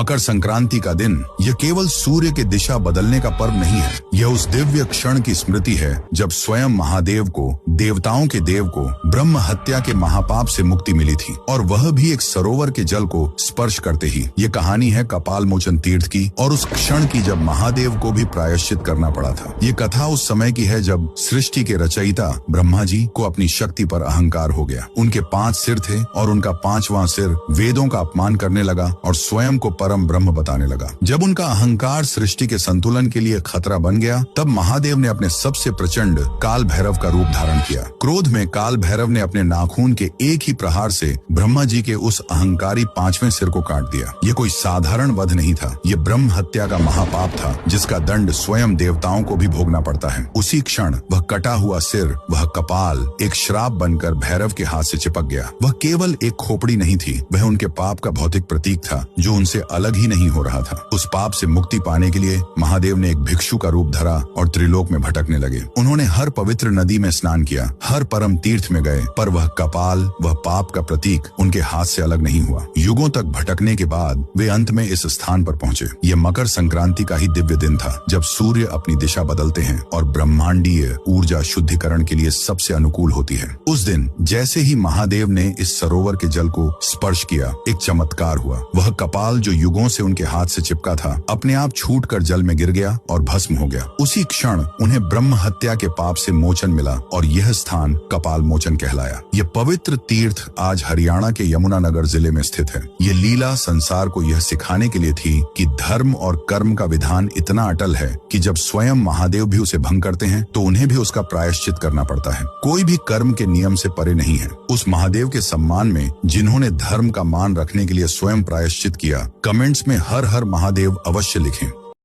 मकर संक्रांति का दिन यह केवल सूर्य के दिशा बदलने का पर्व नहीं है, यह उस दिव्य क्षण की स्मृति है जब स्वयं महादेव को, देवताओं के देव को, ब्रह्म हत्या के महापाप से मुक्ति मिली थी, और वह भी एक सरोवर के जल को स्पर्श करते ही। ये कहानी है कपाल मोचन तीर्थ की और उस क्षण की जब महादेव को भी प्रायश्चित करना पड़ा था। ये कथा उस समय की है जब सृष्टि के रचयिता ब्रह्मा जी को अपनी शक्ति पर अहंकार हो गया। उनके 5 सिर थे और उनका 5वां सिर वेदों का अपमान करने लगा और स्वयं को परम ब्रह्म बताने लगा। जब उनका अहंकार सृष्टि के संतुलन के लिए खतरा बन गया, तब महादेव ने अपने सबसे प्रचंड काल भैरव का रूप धारण किया। क्रोध में काल भैरव ने अपने नाखून के एक ही प्रहार से ब्रह्मा जी के उस अहंकारी 5वें सिर को काट दिया। ये कोई साधारण वध नहीं था, ये ब्रह्म हत्या का महापाप था जिसका दंड स्वयं देवताओं को भी भोगना पड़ता है। उसी क्षण वह कटा हुआ सिर, वह कपाल एक श्राप बनकर भैरव के हाथ से चिपक गया। वह केवल एक खोपड़ी नहीं थी, वह उनके पाप का भौतिक प्रतीक था जो उनसे अलग ही नहीं हो रहा था। उस पाप से मुक्ति पाने के लिए महादेव ने एक भिक्षु का रूप धरा और त्रिलोक में भटकने लगे। उन्होंने हर पवित्र नदी में स्नान किया, हर परम तीर्थ में गए, पर वह कपाल, वह पाप का प्रतीक उनके हाथ से अलग नहीं हुआ। युगों तक भटकने के बाद वे अंत में इस स्थान पर पहुंचे। यह मकर संक्रांति का ही दिव्य दिन था जब सूर्य अपनी दिशा बदलते हैं और ब्रह्मांडीय ऊर्जा शुद्धिकरण के लिए सबसे अनुकूल होती है। उस दिन जैसे ही महादेव ने इस सरोवर के जल को स्पर्श किया, एक चमत्कार हुआ। वह कपाल जो युगों से उनके हाथ से चिपका था, अपने आप छूटकर जल में गिर गया और भस्म हो गया। उसी क्षण उन्हें ब्रह्म हत्या के पाप से मोचन मिला और यह स्थान कपाल मोचन कहलाया। यह पवित्र तीर्थ आज हरियाणा के यमुनानगर जिले में स्थित है। ये लीला संसार को यह सिखाने के लिए थी कि धर्म और कर्म का विधान इतना अटल है कि जब स्वयं महादेव भी उसे भंग करते हैं तो उन्हें भी उसका प्रायश्चित करना पड़ता है। कोई भी कर्म के नियम से परे नहीं है। उस महादेव के सम्मान में जिन्होंने धर्म का मान रखने के लिए स्वयं प्रायश्चित किया, कमेंट्स में हर हर महादेव अवश्य लिखें।